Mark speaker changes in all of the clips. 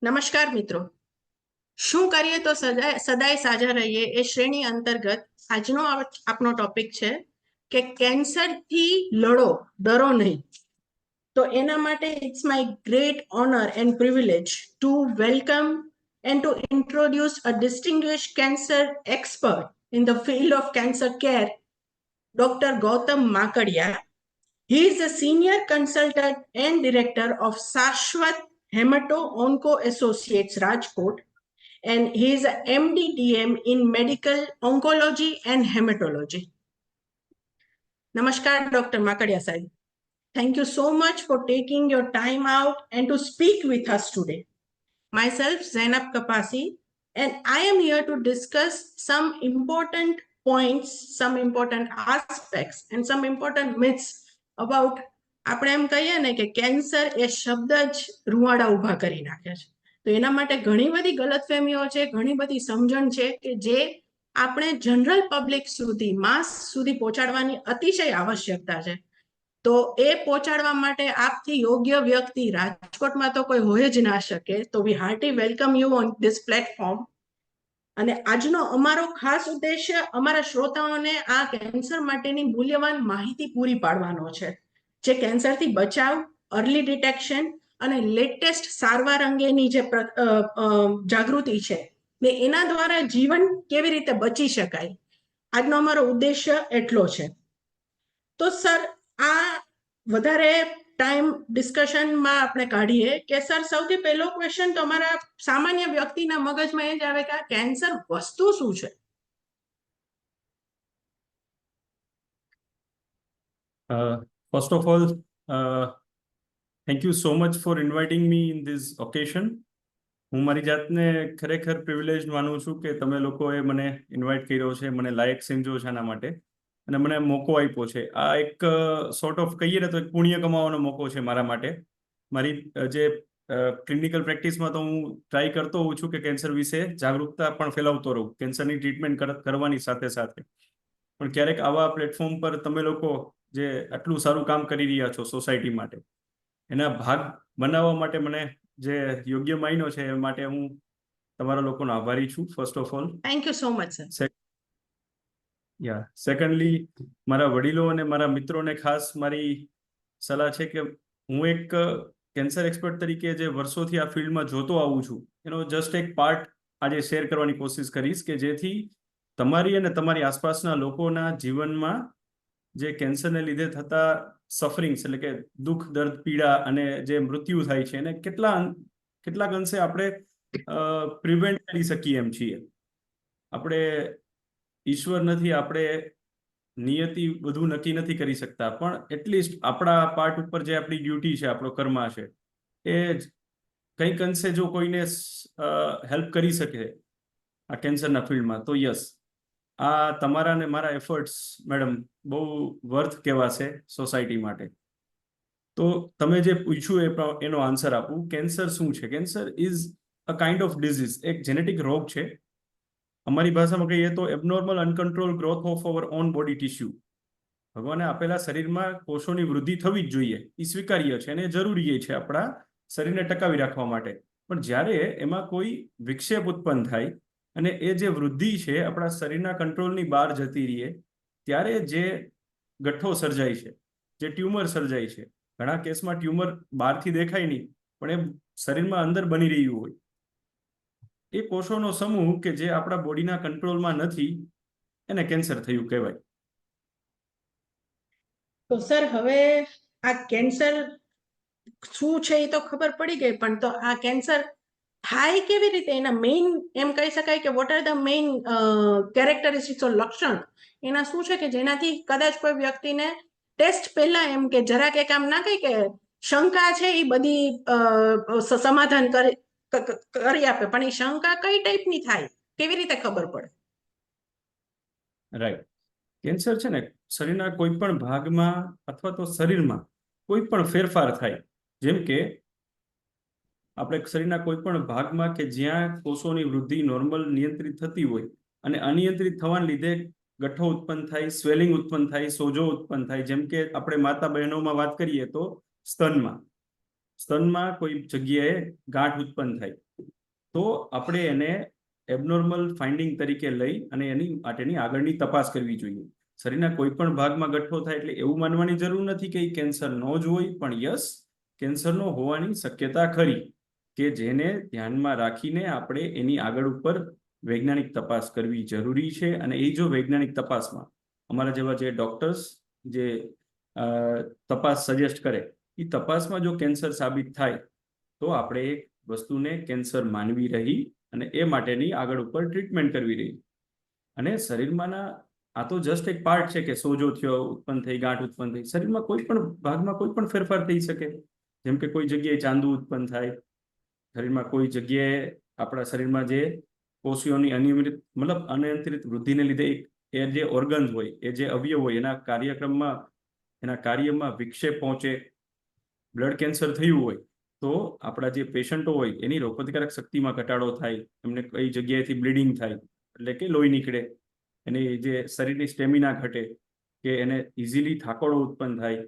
Speaker 1: નમસ્કાર મિત્રો. શું કરીએ તો સદાય સાજા રહીએ એ શ્રેણી અંતર્ગત આજનો આપનો ટોપિક છે કે કેન્સરથી લડો, ડરો નહીં. તો એના માટે it's my great honour and privilege to welcome and to introduce a distinguished cancer expert in the field of cancer care, Dr. Gautam Makadia. He is a senior consultant and director of Sashwat Hemato-Onco Associates, Rajkot, and he is a MD-DM in Medical Oncology and Hematology. Namaskar, Dr. Makadia Sahib. Thank you so much for taking your time out and to speak with us today. Myself, Zainab Kapasi, and I am here to discuss some important points, some important aspects, and some important myths about આપણે એમ કહીએ ને કે cancer એ શબ્દ જ રૂવાડા ઊભા કરી નાખે છે. તો એના માટે ઘણી બધી ગલતફહેમીઓ છે, ઘણી બધી સમજણ છે કે જે આપણે જનરલ પબ્લિક સુધી, માસ સુધી પહોંચાડવાની અતિશય આવશ્યકતા છે. તો એ પહોંચાડવા માટે આપથી યોગ્ય વ્યક્તિ રાજકોટમાં તો કોઈ હોય જ ના શકે. તો we hearty welcome you on this platform. અને આજનો અમારો ખાસ ઉદ્દેશ્ય અમારા શ્રોતાઓને આ કેન્સર માટેની મૂલ્યવાન માહિતી પૂરી પાડવાનો છે, જે કેન્સરથી બચાવ, અર્લી ડિટેક્શન અને લેટેસ્ટ સારવાર અંગેની જે જાગૃતિ છે ને એના દ્વારા જીવન કેવી રીતે બચી શકાય, આજનો અમારો ઉદ્દેશ્ય એટલો છે. તો સર, આ વધારે ટાઈમ ડિસ્કશનમાં આપણે કાઢીએ કે સર, સૌથી પહેલો ક્વેશ્ચન તો અમારા સામાન્ય વ્યક્તિના મગજમાં એ જ આવે કે આ કેન્સર વસ્તુ શું છે?
Speaker 2: First of all, thank you so much for inviting me in this occasion. હું મારી જાતને ખરેખર પ્રિવિલેજ માનું છું કે તમે લોકોએ મને ઇન્વાઇટ કર્યો છે, મને લાયક સમજો છે આના માટે, અને મને મોકો આપ્યો છે. આ એક સોર્ટ ઓફ કહીએ ને તો એક પુણ્ય કમાવાનો મોકો છે મારા માટે. મારી જે ક્લિનિકલ પ્રેક્ટિસમાં તો હું ટ્રાય કરતો હોઉં છું કે કેન્સર વિશે જાગૃતતા પણ ફેલાવતો રહું, કેન્સરની ટ્રીટમેન્ટ કરવાની સાથે સાથે. પણ ક્યારેક આવા પ્લેટફોર્મ પર તમે લોકો જે આટલું સારું કામ કરી રહ્યા છો સોસાયટી માટે, એના ભાગ બનાવવા માટે મને જે યોગ્ય માન્યો છે એ માટે હું તમારા લોકોનો આભારી છું. First of all,
Speaker 1: thank you so much sir.
Speaker 2: Secondly, મારા વડીલો અને મારા મિત્રોને ખાસ મારી સલાહ છે કે હું એક કેન્સર એક્સપર્ટ તરીકે જે વર્ષોથી આ ફિલ્ડમાં જોતો આવું છું એનો જસ્ટ એક પાર્ટ આજે શેર કરવાની કોશિશ કરીશ કે જેથી તમારી અને તમારી આસપાસના લોકોના જીવનમાં જે કેન્સરને લીધે થતા સફરિંગ્સ, એટલે કે દુઃખ, દર્દ, પીડા અને જે મૃત્યુ થાય છે એને કેટલાક અંશે આપણે પ્રિવેન્ટ કરી શકીએ એમ છીએ. આપણે ઈશ્વર નથી, આપણે નિયતિ બધું નક્કી નથી કરી શકતા, પણ એટલીસ્ટ આપણા પાર્ટ ઉપર જે આપણી ડ્યુટી છે, આપણો કર્મ છે, એ કંઈક અંશે જો કોઈને હેલ્પ કરી શકે આ કેન્સરના ફિલ્ડમાં, તો યસ, આ તમારા ને મારા એફર્ટ્સ મેડમ બહુ વર્થ કહેવાશે સોસાયટી માટે. તો તમે જે પૂછ્યું એનો આન્સર આપું. કેન્સર શું છે? Cancer is a kind of disease, એક જેનેટિક રોગ છે. અમારી ભાષામાં કહીએ તો abnormal uncontrol growth of our on body tissue. ભગવાને આપેલા શરીરમાં કોષોની વૃદ્ધિ થવી જ જોઈએ, એ સ્વીકાર્ય છે અને જરૂરી છે આપણા શરીરને ટકાવી રાખવા માટે. પણ જ્યારે એમાં કોઈ વિક્ષેપ ઉત્પન્ન થાય અને એ જે વૃદ્ધિ છે આપણા શરીરના કંટ્રોલની બહાર જતી રહે, ત્યારે જે ગઠ્ઠો સર્જાય છે, જે ટ્યુમર સર્જાય છે, ઘણા કેસમાં ટ્યુમર બહારથી દેખાય નહીં પણ એ શરીરમાં અંદર બની રહ્યું હોય, એ કોષોનો સમૂહ કે જે આપણા બોડીના કંટ્રોલમાં નથી, એને કેન્સર થયું કહેવાય.
Speaker 1: તો સર, હવે આ કેન્સર શું છે એ તો ખબર પડી ગઈ, પણ તો આ કેન્સર થાય કેવી રીતે? એના મેઇન એમ કહી શકાય કે what are the main characteristics or લક્ષણ એના શું છે કે જેનાથી કદાચ કોઈ વ્યક્તિને ટેસ્ટ પહેલા એમ કે જરાક એક આમ ના કહી કે શંકા છે એ બધી સમાધાન કરી આપે, પણ એ શંકા કઈ ટાઈપની થાય, કેવી રીતે ખબર પડે?
Speaker 2: રાઈટ. કેન્સર છે ને શરીરના કોઈ પણ ભાગમાં અથવા તો શરીરમાં કોઈ પણ ફેરફાર થાય, જેમ કે આપણે શરીરના કોઈ પણ ભાગમાં કે જ્યાં કોષોની વૃદ્ધિ નોર્મલ નિયંત્રિત થતી હોય અને અનિયંત્રિત થવાને લીધે ગઠ્ઠો ઉત્પન્ન થાય, સ્વેલિંગ ઉત્પન્ન થાય, સોજો ઉત્પન્ન થાય. જેમ કે આપણે માતા બહેનોમાં વાત કરીએ તો સ્તનમાં કોઈ જગ્યાએ ગાંઠ ઉત્પન્ન થાય, તો આપણે એને એબનોર્મલ ફાઇન્ડિંગ તરીકે લઈ અને એની માટેની આગળની તપાસ કરવી જોઈએ. શરીરના કોઈ પણ ભાગમાં ગઠ્ઠો થાય એટલે એવું માનવાની જરૂર નથી કે એ કેન્સર નો જ હોય, પણ યસ, કેન્સરનો હોવાની શક્યતા ખરી, કે જેને ધ્યાનમાં રાખીને આપણે એની આગળ ઉપર વૈજ્ઞાનિક તપાસ કરવી જરૂરી છે. અને એ જો વૈજ્ઞાનિક તપાસમાં અમારા જેવા જે ડોક્ટર્સ જે તપાસ સજેસ્ટ કરે, એ તપાસમાં જો કેન્સર સાબિત થાય તો આપણે એક વસ્તુને કેન્સર માનવી રહી અને એ માટેની આગળ ઉપર ટ્રીટમેન્ટ કરવી રહી. અને શરીરમાંના આ તો જસ્ટ એક પાર્ટ છે કે સોજો થયો, ઉત્પન્ન થઈ, ગાંઠ ઉત્પન્ન થઈ. શરીરમાં કોઈ પણ ભાગમાં કોઈ પણ ફેરફાર થઈ શકે. જેમ કે કોઈ જગ્યાએ ચાંદુ ઉત્પન્ન થાય, શરીરમાં કોઈ જગ્યાએ આપણા શરીરમાં જે કોષીઓની અનિયંત્રિત વૃદ્ધિને લીધે એ જે ઓર્ગન્સ હોય, એ જે અવયવ હોય, એના કાર્યમાં વિક્ષેપ પહોંચે, બ્લડ કેન્સર થયું હોય તો આપણા જે પેશન્ટો હોય એની રોગપ્રતિકારક શક્તિમાં ઘટાડો થાય, એમને કઈ જગ્યાએથી બ્લીડિંગ થાય, એટલે કે લોહી નીકળે, એની જે શરીરની સ્ટેમિના ઘટે, કે એને ઇઝીલી થાકોડો ઉત્પન્ન થાય,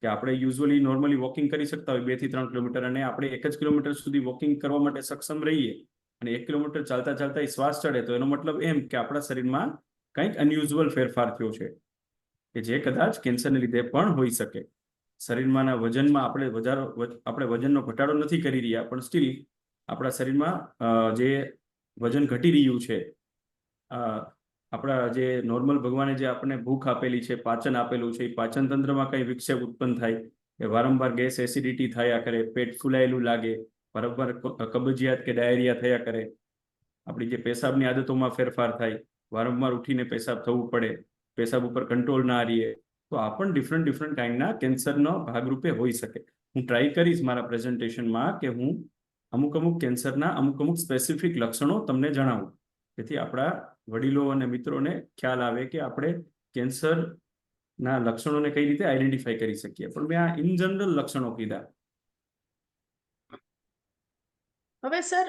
Speaker 2: કે આપણે યુઝ્યુઅલી નોર્મલી વોકિંગ કરી શકતા હોય 2 થી 3 કિલોમીટર, અને આપણે 1 જ કિલોમીટર સુધી વોકિંગ કરવા માટે સક્ષમ રહીએ અને 1 કિલોમીટર ચાલતા ચાલતા શ્વાસ ચડે, તો એનો મતલબ એમ કે આપણા શરીરમાં કંઈક અનયુઝ્યુઅલ ફેરફાર થયો છે, કે જે કદાચ કેન્સરને લીધે પણ હોઈ શકે. શરીરમાંના વજનમાં આપણે વજનનો ઘટાડો નથી કરી રહ્યા, પણ સ્ટીલ આપણા શરીરમાં જે વજન ઘટી રહ્યું છે, આપણા જે નોર્મલ ભગવાને જે આપણને ભૂખ આપેલી છે, પાચન આપેલું છે, એ પાચન તંત્રમાં કંઈ વિક્ષેપ ઉત્પન્ન થાય, કે વારંવાર ગેસ એસિડિટી થયા કરે, પેટ ફૂલાયેલું લાગે, વારંવાર કબજિયાત કે ડાયરિયા થયા કરે, આપણી જે પેશાબની આદતોમાં ફેરફાર થાય, વારંવાર ઉઠીને પેશાબ થવું પડે, પેશાબ ઉપર કંટ્રોલ ના રહીએ, તો આ પણ ડિફરન્ટ કાઇન્ડના કેન્સરનો ભાગરૂપે હોઈ શકે. હું ટ્રાય કરીશ મારા પ્રેઝન્ટેશનમાં કે હું અમુક કેન્સરના અમુક સ્પેસિફિક લક્ષણો તમને જણાવું, જેથી આપણા વડીલો અને મિત્રોને ખ્યાલ આવે કે આપણે કેન્સરના લક્ષણોને કઈ રીતે આઈડેન્ટિફાઈ કરી શકીએ. પણ મેં આ ઇન જનરલ લક્ષણો કીધા.
Speaker 1: હવે સર,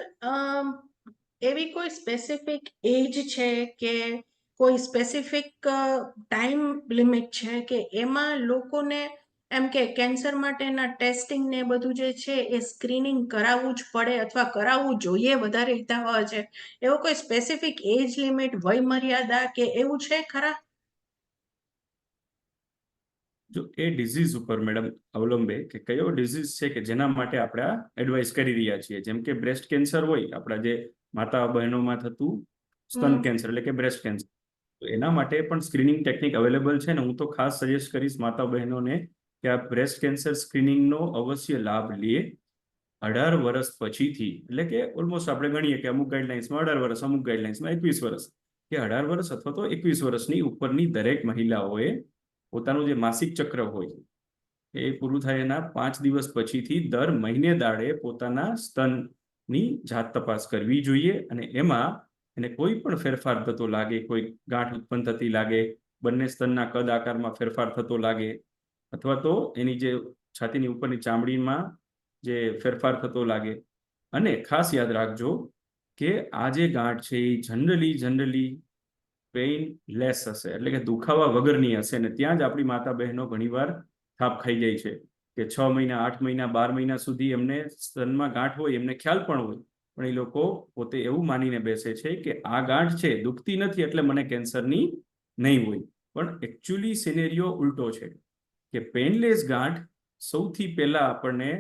Speaker 1: એવી કોઈ સ્પેસિફિક એજ છે કે કોઈ સ્પેસિફિક ટાઈમ લિમિટ છે કે એમાં લોકોને એમ કે કેન્સર માટેના ટેસ્ટિંગ ને બધું જે છે એ સ્ક્રીનિંગ કરાવવું જ પડે અથવા કરાવવું જોઈએ વધારે હિતાવહ છે? એવો કોઈ સ્પેસિફિક એજ લિમિટ, વય મર્યાદા કે એવું છે ખરા?
Speaker 2: જો એ ડિઝીઝ ઉપર મેડમ અવલંબે કે કયો ડિઝીઝ છે કે જેના માટે આપણે આ એડવાઇસ કરી રહ્યા છીએ. જેમ કે બ્રેસ્ટ કેન્સર હોય, આપણા જે માતા બહેનોમાં થતું સ્તન કેન્સર એટલે કે બ્રેસ્ટ કેન્સર, તો એના માટે પણ સ્ક્રીનિંગ ટેકનિક અવેલેબલ છે ને હું તો ખાસ સજેસ્ટ કરીશ માતા બહેનોને કે આ બ્રેસ્ટ કેન્સર સ્ક્રીનિંગનો અવશ્ય લાભ લે. 18 વર્ષ પછીથી, એટલે કે ઓલમોસ્ટ આપણે ગણીએ કે અમુક ગાઈડલાઇન્સમાં 18 વર્ષ, અમુક ગાઈડલાઇન્સમાં 21 વર્ષ, કે 18 વર્ષ અથવા તો 21 વર્ષની ઉપરની દરેક મહિલાઓએ પોતાનું જે માસિક ચક્ર હોય એ પૂરું થાય એના 5 દિવસ પછીથી દર મહિને દાડે પોતાના સ્તનની જાત તપાસ કરવી જોઈએ. અને એમાં એને કોઈ પણ ફેરફાર થતો લાગે, કોઈ ગાંઠ ઉત્પન્ન થતી લાગે, બંને સ્તનના કદ આકારમાં ફેરફાર થતો લાગે, અથવા તો એની જે છાતીની ઉપરની ચામડીમાં જે ફેરફાર થતો લાગે, અને ખાસ યાદ રાખજો કે આ જે ગાંઠ છે એ જનરલી પેઇનલેસ હશે, એટલે કે દુખાવા વગરની હશે. અને ત્યાં જ આપણી માતા બહેનો ઘણીવાર થાપ ખાઈ જાય છે કે 6 મહિના, 8 મહિના, 12 મહિના સુધી એમને સ્તનમાં ગાંઠ હોય, એમને ખ્યાલ પણ હોય, પણ એ લોકો પોતે એવું માનીને બેસે છે કે આ ગાંઠ છે, દુખતી નથી એટલે મને કેન્સરની નહીં હોય. પણ એકચ્યુઅલી સિનેરિયો ઉલટો છે કે પેઇનલેસ ગાંઠ સૌથી પહેલા આપણને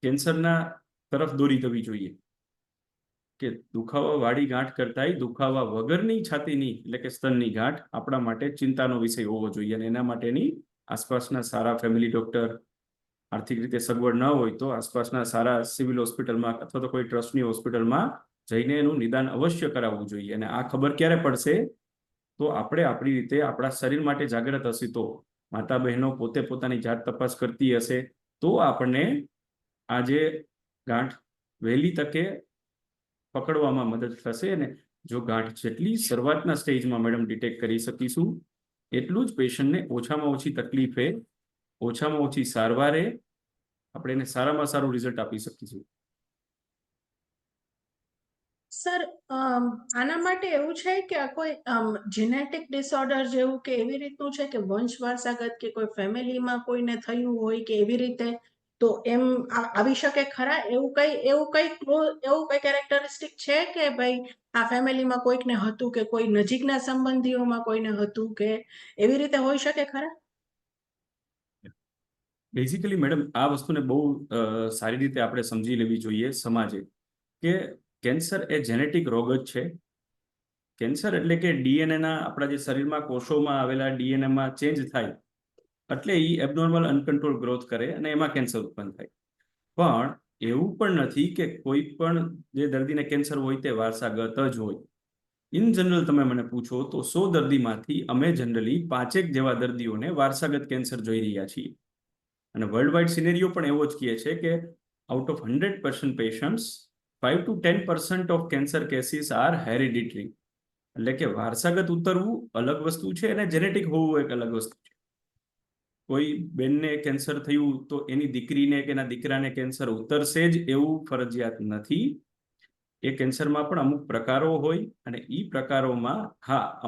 Speaker 2: કેન્સરના તરફ દોરી જવી જોઈએ, કે દુખાવા વાળી ગાંઠ કરતાંય દુખાવા વગરની છાતીની એટલે કે સ્તનની ગાંઠ આપણા માટે ચિંતાનો વિષય હોવો જોઈએ. અને એના માટેની આસપાસના સારા ફેમિલી ડોક્ટર, આર્થિક રીતે સગવડ ન હોય તો આસપાસના સારા સિવિલ હોસ્પિટલમાં અથવા તો કોઈ ટ્રસ્ટની હોસ્પિટલમાં જઈને એનું નિદાન અવશ્ય કરાવવું જોઈએ. અને આ ખબર ક્યારે પડશે? તો આપણે આપણી રીતે આપણા શરીર માટે જાગૃત હશે, તો માતા બહેનો પોતે પોતાની જાત તપાસ કરતી હશે, તો આપણને આ જે ગાંઠ વહેલી તકે પકડવામાં મદદ થશે. અને જો ગાંઠ જેટલી શરૂઆતના સ્ટેજમાં મેડમ ડિટેક્ટ કરી શકીશું, એટલું જ પેશન્ટને ઓછામાં ઓછી તકલીફે, ઓછામાં ઓછી સારવારે આપણે એને સારામાં સારું રિઝલ્ટ આપી શકીશું.
Speaker 1: સર, આના માટે એવું છે કે કોઈ જેનેટિક ડિસઓર્ડર જેવું કે એવી રીતનું છે કે વંશ વારસાગત કે કોઈ ફેમિલીમાં કોઈને થયું હોય કે એવી રીતે તો એમ આવી શકે ખરા? એવું કઈ કેરેક્ટરિસ્ટિક છે કે ભાઈ આ ફેમિલીમાં કોઈકને હતું, કે કોઈ નજીકના સંબંધીઓમાં કોઈને હતું, કે એવી રીતે હોઈ શકે ખરા?
Speaker 2: બેઝિકલી મેડમ આ વસ્તુને બહુ સારી રીતે આપણે સમજી લેવી જોઈએ સમાજે, કે કેન્સર એ જેનેટિક રોગ જ છે. કેન્સર એટલે કે ડીએનએના આપણા જે શરીરમાં કોષોમાં આવેલા ડીએનએમાં ચેન્જ થાય એટલે એ એબનોર્મલ અનકન્ટ્રોલ ગ્રોથ કરે અને એમાં કેન્સર ઉત્પન્ન થાય. પણ એવું પણ નથી કે કોઈ પણ જે દર્દીને કેન્સર હોય તે વારસાગત જ હોય. ઇન જનરલ તમે મને પૂછો તો 100 દર્દીમાંથી અમે જનરલી 5 જેવા દર્દીઓને વારસાગત કેન્સર જોઈ રહ્યા છીએ. અને વર્લ્ડ વાઇડ સિનેરિયો પણ એવો જ કહે છે કે out of 100% patients 5 to 10% of cancer cases are hereditary. એટલે કે વારસાગત ઉતરવું અલગ વસ્તુ છે અને જેનેટિક હોવું એક અલગ વસ્તુ છે. કોઈ બેનને કેન્સર થયું તો એની દીકરીને કે એના દીકરાને કેન્સર ઉતરશે જ એવું ફરજિયાત નથી. એ કેન્સરમાં પણ અમુક પ્રકારો હોય અને એ પ્રકારોમાં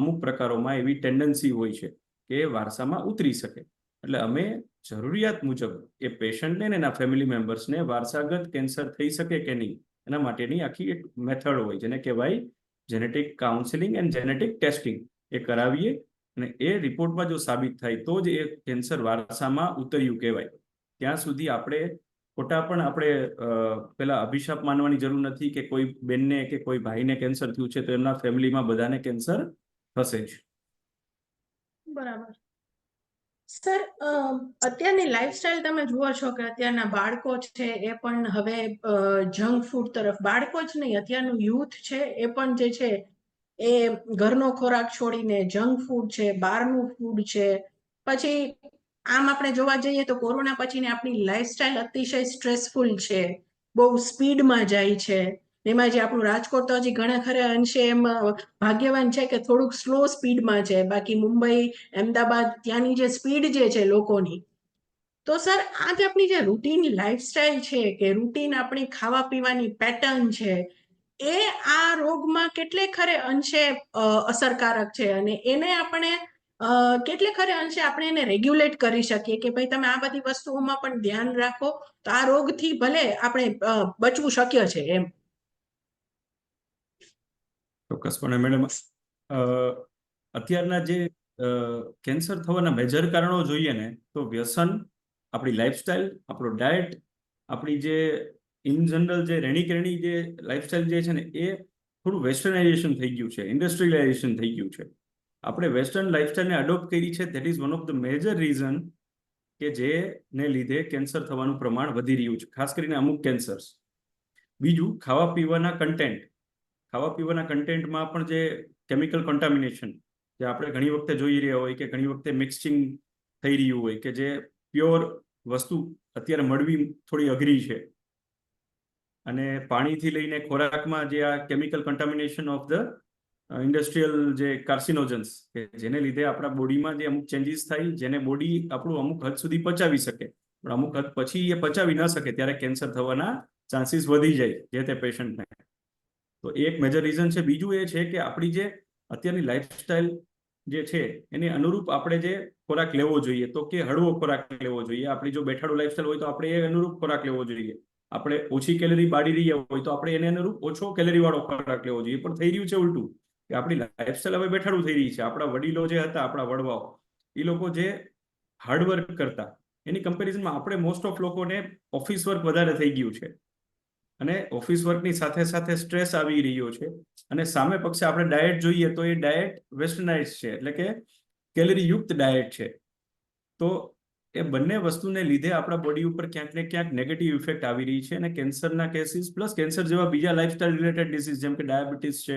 Speaker 2: અમુક પ્રકારોમાં એવી ટેન્ડન્સી હોય છે કે વારસામાં ઉતરી શકે. એટલે અમે જરૂરિયાત મુજબ એ પેશન્ટને ને એના ફેમિલી મેમ્બર્સને વારસાગત કેન્સર થઈ શકે કે નહીં એના માટેની આખી એક મેથડ હોય જેને કહેવાય genetic counselling and genetic testing. એ કરાવીએ અને એ રિપોર્ટમાં જો સાબિત થાય તો જ એ કેન્સર વારસામાં ઉતર્યું કહેવાય. ત્યાં સુધી આપણે ખોટા પણ આપણે પેલા અભિશાપ માનવાની જરૂર નથી કે કોઈ બેનને કે કોઈ ભાઈને કેન્સર થયું છે તો એમના ફેમિલીમાં બધાને કેન્સર થશે જ.
Speaker 1: બરાબર. સર, અત્યારની લાઈફસ્ટાઈલ તમે જુઓ છો કે અત્યારના બાળકો છે એ પણ હવે જંક ફૂડ તરફ, બાળકો જ નહીં, અત્યારનું યુથ છે એ પણ જે છે એ ઘરનો ખોરાક છોડીને જંક ફૂડ છે, બહારનું ફૂડ છે. પછી આમ આપણે જોવા જઈએ તો કોરોના પછીની આપણી લાઈફસ્ટાઈલ અતિશય સ્ટ્રેસફુલ છે, બહુ સ્પીડમાં જાય છે. એમાં જે આપણું રાજકોટ તો હજી ઘણા ખરા અંશે એમ ભાગ્યવાન છે કે થોડુંક સ્લો સ્પીડમાં છે, બાકી મુંબઈ, અમદાવાદ ત્યાંની જે સ્પીડ જે છે લોકોની. તો સર, આ જે આપણી જે રૂટીન લાઈફસ્ટાઈલ છે કે રૂટીન આપણી ખાવા પીવાની પેટર્ન છે, એ આ રોગમાં કેટલે ખરે અંશે અસરકારક છે અને એને આપણે કેટલે ખરે અંશે આપણે એને રેગ્યુલેટ કરી શકીએ કે ભાઈ તમે આ બધી વસ્તુઓમાં પણ ધ્યાન રાખો તો આ રોગથી ભલે આપણે બચવું શક્ય છે એમ.
Speaker 2: ચોક્કસપણે મેડમ, અત્યારના જે કેન્સર થવાના મેજર કારણો જોઈએ ને તો વ્યસન, આપણી લાઈફસ્ટાઈલ, આપણો ડાયટ, આપણી જે ઇન જનરલ જે રહેણી કહેણી જે લાઈફસ્ટાઈલ જે છે ને એ થોડું વેસ્ટર્નાઇઝેશન થઈ ગયું છે, ઇન્ડસ્ટ્રીયલાઇઝેશન થઈ ગયું છે. આપણે વેસ્ટર્ન લાઈફસ્ટાઈલને અડોપ્ટ કરી છે. That is one of the major reason કે જેને લીધે કેન્સર થવાનું પ્રમાણ વધી રહ્યું છે, ખાસ કરીને અમુક કેન્સર્સ. બીજું, ખાવા પીવાના કન્ટેન્ટમાં પણ જે કેમિકલ કન્ટામિનેશન જે આપણે ઘણી વખતે જોઈ રહ્યા હોય કે ઘણી વખતે મિક્સિંગ થઈ રહ્યું હોય કે જે પ્યોર વસ્તુ અત્યારે મળવી થોડી અઘરી છે. અને પાણીથી લઈને ખોરાકમાં જે આ chemical contamination of the industrial જે કાર્સિનોજન્સ કે જેને લીધે આપણા બોડીમાં જે અમુક ચેન્જીસ થાય જેને બોડી આપણું અમુક હદ સુધી પચાવી શકે, પણ અમુક હદ પછી એ પચાવી ન શકે ત્યારે કેન્સર થવાના ચાન્સીસ વધી જાય જે તે પેશન્ટને. તો એક મેજર રીઝન છે. બીજું એ છે કે આપણી જે અત્યારની લાઈફસ્ટાઈલ જે છે એને અનુરૂપ આપણે જે ખોરાક લેવો જોઈએ તો કે હળવો ખોરાક લેવો જોઈએ. આપણી જો બેઠાડું લાઈફસ્ટાઈલ હોય તો આપણે એ અનુરૂપ ખોરાક લેવો જોઈએ. આપણે ઓછી કેલરી બાળી રહ્યા હોય તો આપણે એને અનુરૂપ ઓછો કેલરી વાળો ખોરાક લેવો જોઈએ. પણ થઈ રહ્યું છે ઉલટું, કે આપણી લાઈફસ્ટાઈલ હવે બેઠાડું થઈ રહી છે. આપણા વડીલો જે હતા, આપણા વડવાઓ, એ લોકો જે હાર્ડવર્ક કરતા એની કમ્પેરિઝનમાં આપણે મોસ્ટ ઓફ લોકોને ઓફિસ વર્ક વધારે થઈ ગયું છે અને ઓફિસ વર્કની સાથે સાથે સ્ટ્રેસ આવી રહ્યો છે. અને સામે પક્ષે આપણે ડાયટ જોઈએ તો એ ડાયટ વેસ્ટર્નાઇઝ છે, એટલે કે કેલરી યુક્ત ડાયટ છે. તો એ બંને વસ્તુને લીધે આપણા બોડી ઉપર ક્યાંક ને ક્યાંક નેગેટિવ ઇફેક્ટ આવી રહી છે અને કેન્સરના કેસીસ પ્લસ કેન્સર જેવા બીજા લાઇફસ્ટાઇલ રિલેટેડ ડિસીઝ જેમ કે ડાયાબિટીસ છે,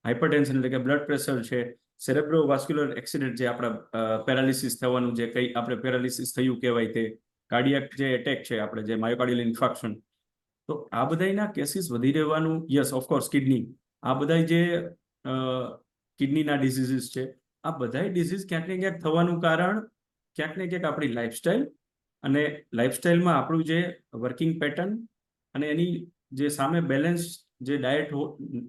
Speaker 2: હાઇપરટેન્શન એટલે કે બ્લડ પ્રેશર છે, સેરેબ્રોવાસ્ક્યુલર એક્સિડન્ટ જે આપણા પેરાલિસિસ થવાનું જે કંઈ આપણે પેરાલિસિસ થયું કહેવાય તે, કાર્ડિયાક જે એટેક છે આપણે જે માયોકાર્ડિયલ ઇન્ફાર્ક્શન, તો આ બધાના કેસીસ વધી રહેવાનું. યસ, ઓફકોર્સ કિડની, આ બધા જે કિડનીના ડિસીઝીસ છે, આ બધા ડિસીઝ ક્યાંક ને ક્યાંક થવાનું કારણ ક્યાંક ને ક્યાંક આપણી લાઈફસ્ટાઈલ અને લાઈફસ્ટાઈલમાં આપણું જે વર્કિંગ પેટર્ન અને એની જે સામે બેલેન્સ જે ડાયટ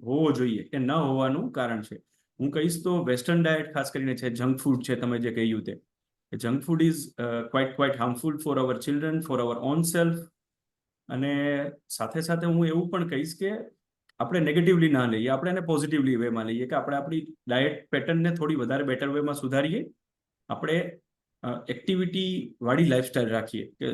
Speaker 2: હોવો જોઈએ એ ન હોવાનું કારણ છે. હું કહીશ તો વેસ્ટર્ન ડાયટ ખાસ કરીને છે, જંક ફૂડ છે, તમે જે કહ્યું તે, junk food is quite harmful for our children, for our own self. અને સાથે સાથે હું એવું પણ કહીશ કે આપણે નેગેટિવલી ના લઈએ, આપણે એને પોઝિટિવલી વેમાં લઈએ, કે આપણે આપણી ડાયટ પેટર્નને થોડી વધારે બેટર વેમાં સુધારીએ. આપણે એક્ટિવિટી વાળી લાઈફસ્ટાઈલ રાખીએ. કે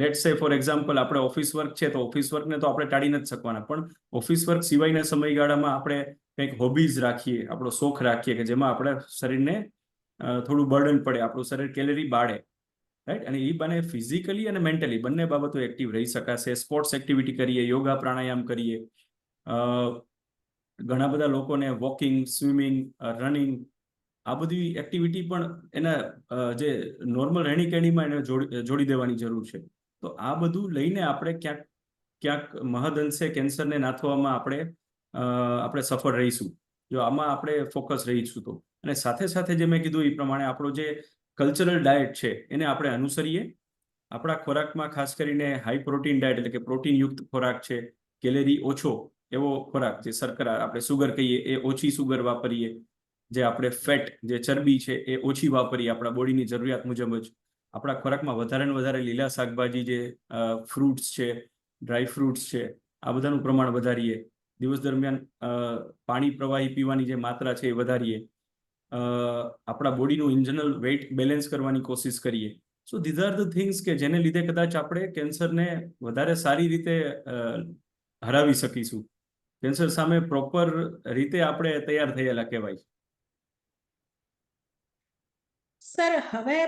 Speaker 2: લેટ્સ સે ફોર એક્ઝામ્પલ આપણે ઓફિસ વર્ક છે તો ઓફિસ વર્કને તો આપણે ટાળી નથી શકવાના, પણ ઓફિસ વર્ક સિવાયના સમયગાળામાં આપણે કંઈક હોબીઝ રાખીએ, આપણો શોખ રાખીએ કે જેમાં આપણે શરીરને થોડું બર્ડન પડે, આપણું શરીર કેલરી બાળે, રાઈટ. અને એ બને ફિઝિકલી અને મેન્ટલી બંને બાબતો એક્ટિવ રહી શકાશે. સ્પોર્ટ્સ એક્ટિવિટી કરીએ, યોગા પ્રાણાયામ કરીએ. ઘણા બધા લોકોને વોકિંગ, સ્વિમિંગ, રનિંગ આ બધી એક્ટિવિટી પણ એના જે નોર્મલ રહેણી કહેણીમાં એને જોડી દેવાની જરૂર છે. તો આ બધું લઈને આપણે ક્યાંક મહદઅંશે કેન્સરને નાથવામાં આપણે સફળ રહીશું જો આમાં આપણે ફોકસ રહીશું તો. અને સાથે સાથે જે મેં કીધું એ પ્રમાણે આપણો જે કલ્ચરલ ડાયટ છે એને આપણે અનુસરીએ. આપણા ખોરાકમાં ખાસ કરીને હાઈ પ્રોટીન ડાયટ એટલે કે પ્રોટીનયુક્ત ખોરાક છે, કેલેરી ઓછો એવો ખોરાક, જે શર્કરા આપણે સુગર કહીએ એ ઓછી સુગર વાપરીએ, જે આપણે ફેટ જે ચરબી છે એ ઓછી વાપરીએ આપણા બોડીની જરૂરિયાત મુજબ જ. આપણા ખોરાકમાં વધારે ને વધારે લીલા શાકભાજી, જે ફ્રૂટ્સ છે, ડ્રાય ફ્રૂટ્સ છે, આ બધાનું પ્રમાણ વધારીએ. દિવસ દરમિયાન પાણી પ્રવાહી પીવાની જે માત્રા છે એ વધારીએ. આપણા બોડીનું ઇન જનરલ વેઇટ બેલેન્સ કરવાની કોશિશ કરીએ. સો ધીઝ આર ધ થિંગ્સ કે જેને લીધે કદાચ આપણે કેન્સરને વધારે સારી રીતે હરાવી શકીશું. કેન્સર સામે પ્રોપર રીતે આપણે તૈયાર થયેલા કહેવાય.
Speaker 1: સર, હવે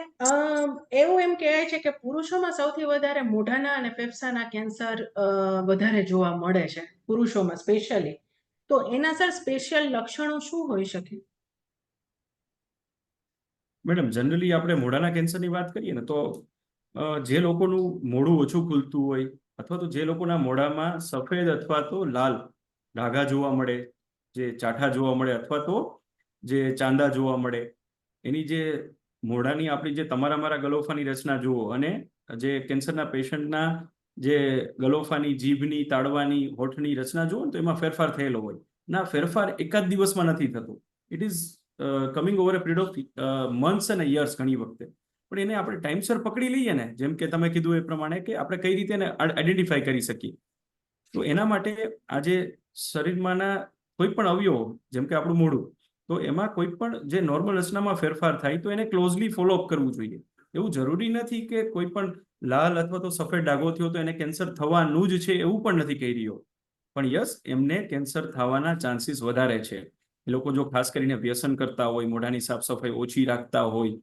Speaker 1: એવું એમ કહેવાય છે કે પુરુષોમાં સૌથી વધારે મોઢાના અને ફેફસાના કેન્સર વધારે જોવા મળે છે, પુરુષોમાં સ્પેશિયલી. તો એના સર સ્પેશિયલ લક્ષણો શું હોઈ શકે?
Speaker 2: મેડમ, જનરલી આપણે મોઢાના કેન્સરની વાત કરીએ ને તો જે લોકોનું મોઢું ઓછું ખુલતું હોય, અથવા તો જે લોકોના મોઢામાં સફેદ અથવા તો લાલ ડાઘા જોવા મળે, જે ચાઠા જોવા મળે, અથવા તો જે ચાંદા જોવા મળે, એની જે મોઢાની આપણી જે તમારા મારા ગલોફાની રચના જુઓ, અને જે કેન્સરના પેશન્ટના જે ગલોફાની, જીભની, તાળવાની, હોઠની રચના જુઓ ને તો એમાં ફેરફાર થયેલો હોય. ના, ફેરફાર એકાદ દિવસમાં નથી થતો. It is coming over a period of months અને યર્સ ઘણી વખતે. પણ એને આપણે ટાઈમસર પકડી લઈએ ને, જેમ કે તમે કીધું એ પ્રમાણે, કે આપણે કઈ રીતે એને આઈડેન્ટિફાઈ કરી શકીએ. તો એના માટે આજે શરીરમાંના કોઈ પણ અવયવો, જેમ કે આપણું મોઢું, તો એમાં કોઈ પણ જે નોર્મલ રચનામાં ફેરફાર થાય તો એને ક્લોઝલી ફોલોઅપ કરવું જોઈએ. એવું જરૂરી નથી કે કોઈ પણ લાલ અથવા તો સફેદ ડાઘો થયો તો એને કેન્સર થવાનું જ છે, એવું પણ નથી કહી રહ્યો. પણ યસ, એમને કેન્સર થવાના ચાન્સીસ વધારે છે. એ લોકો જો ખાસ કરીને વ્યસન કરતા હોય, મોઢાની સાફ સફાઈ ઓછી રાખતા હોય,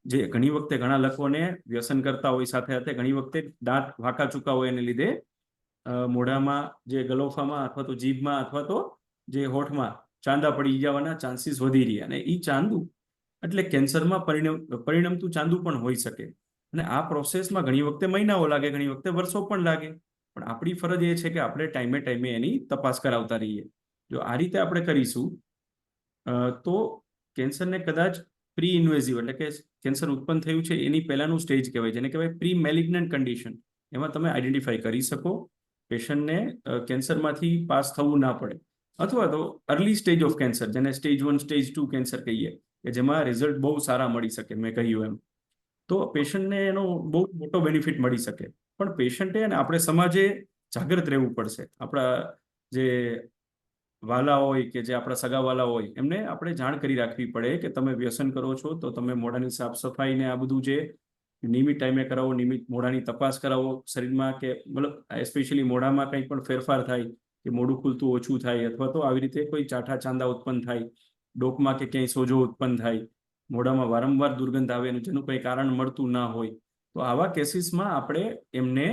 Speaker 2: જે ઘણી વખતે ઘણા લોકોને વ્યસન કરતા હોય, સાથે સાથે ઘણી વખતે દાંત વાંકા ચૂકા હોય, એને લીધે મોઢામાં, જે ગલોફામાં અથવા તો જીભમાં અથવા તો જે હોઠમાં ચાંદા પડી જવાના ચાન્સીસ વધી રહ્યા. અને એ ચાંદુ એટલે કેન્સરમાં પરિણમતું ચાંદુ પણ હોઈ શકે. અને આ પ્રોસેસમાં ઘણી વખતે મહિનાઓ લાગે, ઘણી વખતે વર્ષો પણ લાગે. પણ આપણી ફરજ એ છે કે આપણે ટાઈમે ટાઈમે એની તપાસ કરાવતા રહીએ. જો આ રીતે આપણે કરીશું તો કેન્સરને કદાચ પ્રી ઇન્વેઝિવ, એટલે કે કેન્સર ઉત્પન્ન થયું છે એની પહેલાનું સ્ટેજ કહેવાય, જેને કહેવાય પ્રી મેલિગ્નન્ટ કન્ડિશન, એમાં તમે આઈડેન્ટિફાઈ કરી શકો. પેશન્ટને કેન્સરમાંથી પાસ થવું ના પડે. અથવા તો અર્લી સ્ટેજ ઓફ કેન્સર, જેને સ્ટેજ 1, સ્ટેજ 2 કેન્સર કહીએ, કે જેમાં રિઝલ્ટ બહુ સારા મળી શકે, મેં કહ્યું એમ. તો પેશન્ટને એનો બહુ મોટો બેનિફિટ મળી શકે. પણ પેશન્ટે અને આપણે સમાજે જાગૃત રહેવું પડશે. આપણા જે વાલા હોય, કે જે આપણા સગાવાલા હોય, એમને આપણે જાણ કરી રાખવી પડે કે તમે વ્યસન કરો છો તો તમે મોઢાની સાફ સફાઈ ને આ બધું જે નિયમિત ટાઈમે કરાવો, નિયમિત મોઢાની તપાસ કરાવો શરીરમાં, કે મતલબ એસ્પેશિયલી મોઢામાં કંઈ પણ ફેરફાર થાય, કે મોઢું ખુલતું ઓછું થાય, અથવા તો આવી રીતે કોઈ ચાઠા ચાંદા ઉત્પન્ન થાય, ડોકમાં કે ક્યાંય સોજો ઉત્પન્ન થાય, મોઢામાં વારંવાર દુર્ગંધ આવે, જેનું કંઈ કારણ મળતું ના હોય, તો આવા કેસીસમાં આપણે એમને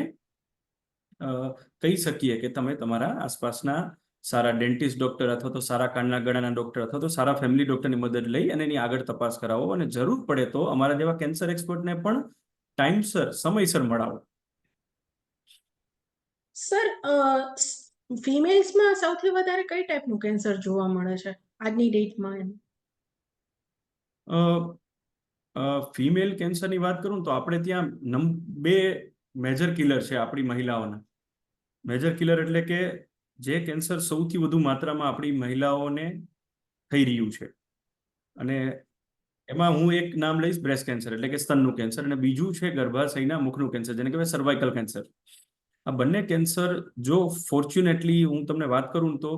Speaker 2: કહી શકીએ કે તમે તમારા આસપાસના સારા ડેન્ટિસ્ટ ડોક્ટર, અથવા તો સારા કાનના ગળાના ડોક્ટર, અથવા તો સારા ફેમિલી ડોક્ટરની મદદ લઈ અને એની આગળ તપાસ કરાવો. અને જરૂર પડે તો અમારા જેવા કેન્સર એક્સપર્ટને પણ ટાઈમસર, સમયસર મળાવો.
Speaker 1: સર, ફિમેલ્સમાં સૌથી વધારે કઈ ટાઈપનું કેન્સર જોવા મળે છે આજની ડેટમાં?
Speaker 2: ફિમેલ કેન્સરની વાત કરું તો આપણે ત્યાં 2 મેજર કિલર છે આપણી મહિલાઓના. મેજર કિલર એટલે કે જે કેન્સર સૌથી વધુ માત્રામાં આપણી મહિલાઓને થઈ રહ્યું છે. અને એમાં હું એક નામ લઈશ બ્રેસ્ટ કેન્સર એટલે કે સ્તનનું કેન્સર, અને બીજું છે ગર્ભાશયના મુખનું કેન્સર જેને કહેવાય સર્વાઇકલ કેન્સર. આ બંને કેન્સર જો ફોર્ચ્યુનેટલી હું તમને વાત કરું તો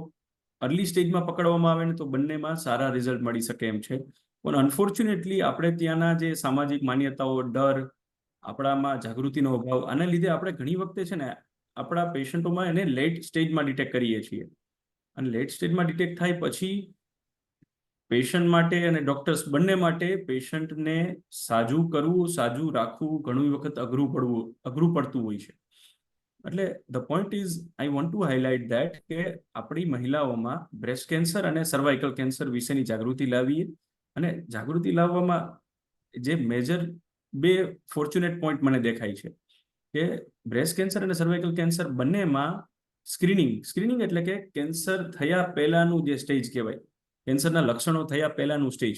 Speaker 2: અર્લી સ્ટેજમાં પકડવામાં આવે ને તો બંનેમાં સારા રિઝલ્ટ મળી શકે એમ છે. પણ અનફોર્ચ્યુનેટલી આપણે ત્યાંના જે સામાજિક માન્યતાઓ, ડર, આપણામાં જાગૃતિનો અભાવ, આના લીધે આપણે ઘણી વખતે છે ને આપણા પેશન્ટોમાં એને લેટ સ્ટેજમાં ડિટેક્ટ કરીએ છીએ. અને લેટ સ્ટેજમાં ડિટેક્ટ થાય પછી પેશન્ટ માટે અને ડોક્ટર્સ બંને માટે પેશન્ટને સાજું કરવું, સાજું રાખવું ઘણી વખત અઘરું પડતું હોય છે. એટલે the point is I want to highlight that કે આપણી મહિલાઓમાં બ્રેસ્ટ કેન્સર અને સર્વાઇકલ કેન્સર વિશેની જાગૃતિ લાવીએ. અને જાગૃતિ લાવવામાં જે મેજર બે ફોર્ચ્યુનેટ પોઈન્ટ મને દેખાય છે કે બ્રેસ્ટ કેન્સર અને સર્વાઇકલ કેન્સર બંનેમાં સ્ક્રીનિંગ એટલે કે કેન્સર થયા પહેલાનું જે સ્ટેજ કહેવાય, કેન્સરના લક્ષણો થયા પહેલાનું સ્ટેજ,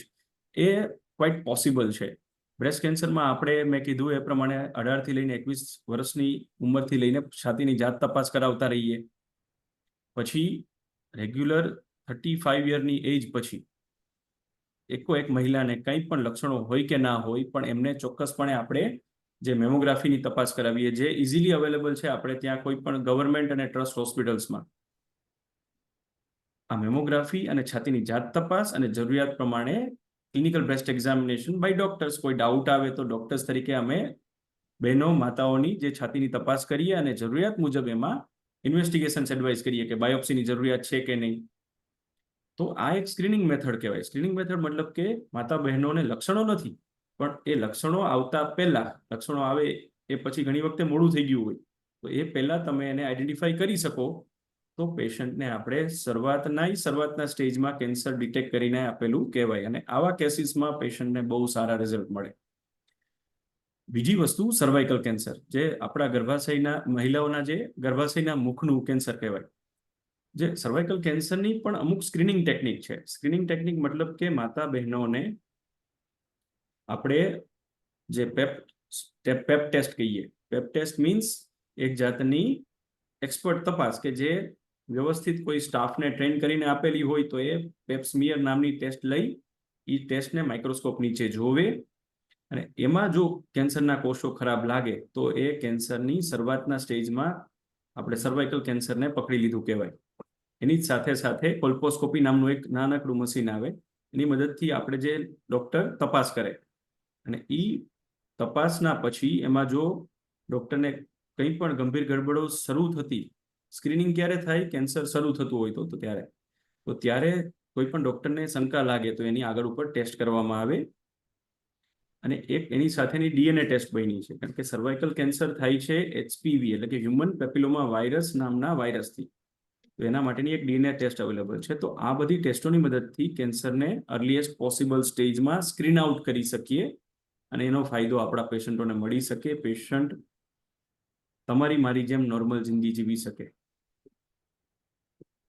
Speaker 2: એ ક્વાઇટ પોસિબલ છે. બ્રેસ્ટ કેન્સરમાં આપણે મેં કીધું એ પ્રમાણે 18 થી લઈને 21 વર્ષની ઉંમરથી લઈને છાતીની જાત તપાસ કરાવતા રહીએ. પછી રેગ્યુલર 35 યરની એજ પછી એક મહિલાને કંઈ પણ લક્ષણો હોય કે ના હોય પણ એમને ચોક્કસપણે આપણે જે મેમોગ્રાફીની તપાસ કરાવીએ, જે ઇઝીલી અવેલેબલ છે આપણે ત્યાં કોઈ પણ ગવર્મેન્ટ અને ટ્રસ્ટ હોસ્પિટલ્સમાં. આ મેમોગ્રાફી અને છાતીની જાત તપાસ અને જરૂરિયાત પ્રમાણે clinical breast examination by doctors. કોઈ ડાઉટ આવે તો ડોક્ટર્સ તરીકે અમે બહેનો, માતાઓની જે છાતીની તપાસ કરીએ અને જરૂરિયાત મુજબ એમાં ઇન્વેસ્ટિગેશન એડવાઇસ કરીએ કે બાયોપ્સીની જરૂરિયાત છે કે નહીં. તો આ એક સ્ક્રીનિંગ મેથડ કહેવાય. સ્ક્રીનિંગ મેથડ મતલબ કે માતા બહેનોને લક્ષણો નથી, પણ એ લક્ષણો આવતા પહેલા, લક્ષણો આવે એ પછી ઘણી વખતે મોડું થઈ ગયું હોય, તો એ પહેલા તમે એને આઈડેન્ટિફાઈ કરી શકો તો પેશન્ટને આપણે શરૂઆતના સ્ટેજમાં કેન્સર ડિટેક્ટ કરીને આપેલું કહેવાય. અને આવા કેસીસમાં પેશન્ટને બહુ સારા રિઝલ્ટ મળે. બીજી વસ્તુ સર્વાઇકલ કેન્સર, જે આપણા ગર્ભાશયના મહિલાઓના જે ગર્ભાશયના મુખનું કેન્સર કહેવાય. જે સર્વાઇકલ કેન્સરની પણ અમુક સ્ક્રીનિંગ ટેકનિક છે. સ્ક્રીનિંગ ટેકનિક મતલબ કે માતા બહેનોને આપણે જે પેપ ટેસ્ટ કહીએ. પેપ ટેસ્ટ મીન્સ એક જાતની એક્સપર્ટ તપાસ કે જે વ્યવસ્થિત કોઈ સ્ટાફને ટ્રેન કરીને આપેલી હોય તો એ પેપ્સમિયર નામની ટેસ્ટ લઈ એ ટેસ્ટને માઇક્રોસ્કોપ નીચે જોવે અને એમાં જો કેન્સરના કોષો ખરાબ લાગે તો એ કેન્સરની શરૂઆતના સ્ટેજમાં આપણે સર્વાઇકલ કેન્સરને પકડી લીધું કહેવાય. એની જ સાથે સાથે કોલ્પોસ્કોપી નામનું એક નાનકડું મશીન આવે, એની મદદથી આપણે જે ડોક્ટર તપાસ કરે અને એ તપાસના પછી એમાં જો ડોક્ટરને કંઈ પણ ગંભીર ગડબડો શરૂ થતી, સ્ક્રીનિંગ ક્યારે થાય? કેન્સર શરૂ થતું હોય તો ત્યારે કોઈ પણ ડોક્ટરને શંકા લાગે તો એની આગળ ઉપર ટેસ્ટ કરવામાં આવે. અને એક એની સાથેની ડીએનએ ટેસ્ટ બની છે, કારણ કે સર્વાઇકલ કેન્સર થાય છે HPV એટલે કે હ્યુમન પેપિલોમા વાયરસ નામના વાયરસથી. તો એના માટેની એક ડીએનએ ટેસ્ટ અવેલેબલ છે. તો આ બધી ટેસ્ટોની મદદથી કેન્સરને અર્લીએસ્ટ પોસિબલ સ્ટેજમાં સ્ક્રીન આઉટ કરી શકીએ અને એનો ફાયદો આપણા પેશન્ટોને મળી શકે. પેશન્ટ તમારી મારી જેમ નોર્મલ જિંદગી જીવી શકે.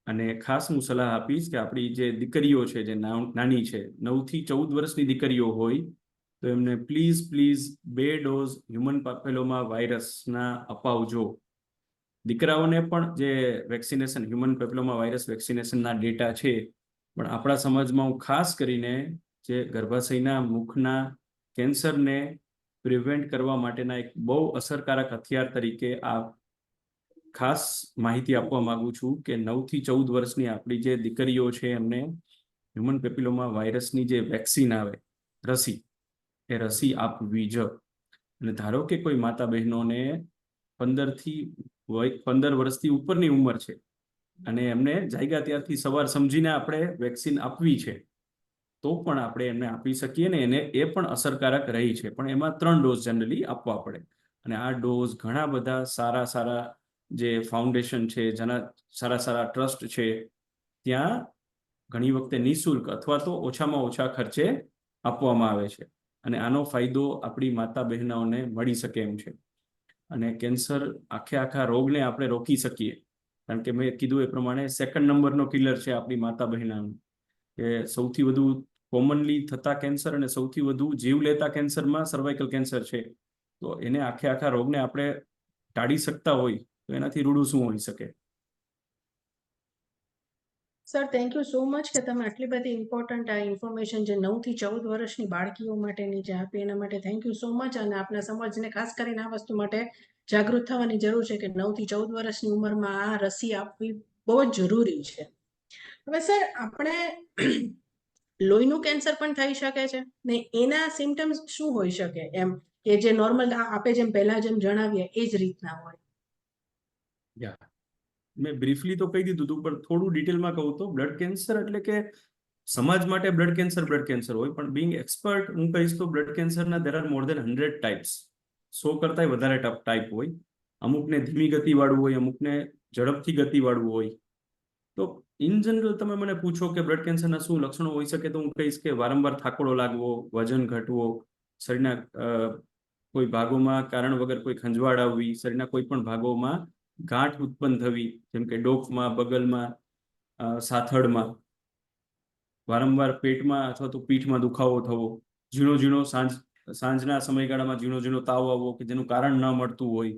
Speaker 2: અને ખાસ હું સલાહ આપીશ કે આપણી જે દીકરીઓ છે, જે નાની છે, 9 થી 14 વર્ષની દીકરીઓ હોય તો એમને પ્લીઝ 2 ડોઝ હ્યુમન પેપિલોમા વાયરસના અપાવજો. દીકરાઓને પણ જે વેક્સિનેશન, હ્યુમન પેપિલોમા વાયરસ વેક્સિનેશનના ડેટા છે, પણ આપણા સમાજમાં હું ખાસ કરીને જે ગર્ભાશયના મુખના કેન્સરને પ્રિવેન્ટ કરવા માટેના એક બહુ અસરકારક હથિયાર તરીકે આ ખાસ માહિતી આપવા માંગુ છું કે 9 થી 14 વર્ષની આપણી જે દીકરીઓ છે એમને હ્યુમન પેપિલોમા વાયરસની જે વેક્સિન આવે, રસી, એ રસી આપવી જ. અને ધારો કે કોઈ માતા બહેનોને 15 વર્ષથી ઉપરની ઉંમર છે અને એમને જાગ્યા ત્યારથી સવાર સમજીને આપણે વેક્સિન આપવી છે તો પણ આપણે એમને આપી શકીએ ને એને એ પણ અસરકારક રહી છે. પણ એમાં 3 ડોઝ જનરલી આપવા પડે. અને આ ડોઝ ઘણા બધા સારા જે ફાઉન્ડેશન છે, જેના સારા ટ્રસ્ટ છે, ત્યાં ઘણી વખતે નિઃશુલ્ક અથવા તો ઓછામાં ઓછા ખર્ચે આપવામાં આવે છે. અને આનો ફાયદો આપણી માતા બહેનોને મળી શકે એમ છે. અને કેન્સર આખા રોગને આપણે રોકી શકીએ, કારણ કે મેં કીધું એ પ્રમાણે 2nd નંબરનો કિલર છે આપણી માતા બહેનોનું, કે સૌથી વધુ કોમનલી થતા કેન્સર અને સૌથી વધુ જીવ લેતા કેન્સરમાં સર્વાઇકલ કેન્સર છે. તો એને આખા રોગને આપણે ટાળી શકતા હોય તો એનાથી રૂડું શું હોઈ શકે.
Speaker 1: Sir thank you so much કે તમે આટલી બધી ઇમ્પોર્ટન્ટ આ ઇન્ફોર્મેશન જે 9 થી 14 વર્ષની બાળકીઓ માટેની જે આપી એના માટે થેન્ક યુ સો મચ. અને આપણા સમાજને ખાસ કરીને આ વસ્તુ માટે જાગૃત થવાની જરૂર છે કે 9 થી 14 વર્ષની ઉંમરમાં આ રસી આપવી બહુ જ જરૂરી છે. હવે સર આપણે લોહીનું કેન્સર પણ થઈ શકે છે ને એના સિમ્ટમ્સ શું હોઈ શકે એમ કે જે નોર્મલ આપે જેમ પહેલા જેમ જણાવીએ એ જ રીતના હોય?
Speaker 2: યા મેં બ્રીફલી તો કહી દીધું હતું, પણ થોડું ડિટેલમાં કહું તો બ્લડ કેન્સર એટલે કે સમાજ માટે બ્લડ કેન્સર હોય, પણ બિંગ એક્સપર્ટ હું કહીશ તો બ્લડ કેન્સરના there are more then 100 types. 100 કરતાંય વધારે ટાઈપ હોય. અમુકને ધીમી ગતિવાળું હોય, અમુકને ઝડપથી ગતિવાળું હોય. તો ઇન જનરલ તમે મને પૂછો કે બ્લડ કેન્સરના શું લક્ષણો હોઈ શકે, તો હું કહીશ કે વારંવાર થાકોડો લાગવો, વજન ઘટવો, શરીરના કોઈ ભાગોમાં કારણ વગર કોઈ ખંજવાળ આવવી, શરીરના કોઈ પણ ભાગોમાં ગાંઠ ઉત્પન્ન થવી, જેમ કે ડોકમાં, બગલમાં, સાથળમાં, વારંવાર પેટમાં અથવા તો પીઠમાં દુખાવો થવો, ઝીણો ઝીણો સાંજના સમયગાળામાં ઝીણો ઝીણો તાવ આવવો કે જેનું કારણ ન મળતું હોય,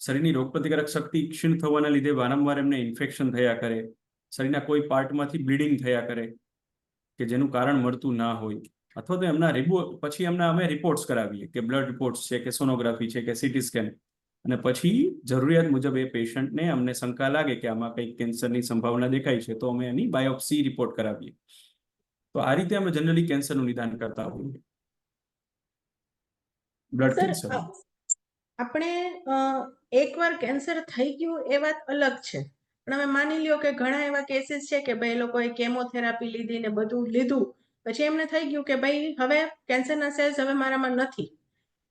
Speaker 2: શરીરની રોગપ્રતિકારક શક્તિ ક્ષીણ થવાના લીધે વારંવાર એમને ઇન્ફેક્શન થયા કરે, શરીરના કોઈ પાર્ટમાંથી બ્લીડિંગ થયા કરે કે જેનું કારણ મળતું ના હોય, અથવા તો એમના પછી અમે રિપોર્ટ્સ કરાવીએ કે બ્લડ રિપોર્ટ્સ છે કે સોનોગ્રાફી છે કે સીટી સ્કેન, અને પછી જરૂરિયાત મુજબ એ પેશન્ટને અમને શંકા લાગે કે આમાં કંઈક કેન્સરની સંભાવના દેખાય છે તો અમે એની બાયોપ્સી રિપોર્ટ કરાવીએ. તો આ રીતે અમે જનરલી કેન્સરનું નિદાન કરતા હોઈએ. બ્લડ
Speaker 1: સર
Speaker 2: કેન્સર
Speaker 1: આપણે એકવાર કેન્સર થઈ ગયું એ વાત અલગ છે, પણ હવે માની લ્યો કે ઘણા એવા કેસીસ છે કે ભાઈ લોકોએ કેમોથેરાપી લીધી ને બધું લીધું, પછી એમને થઈ ગયું કે ભાઈ હવે કેન્સરના સેલ્સ હવે મારામાં નથી.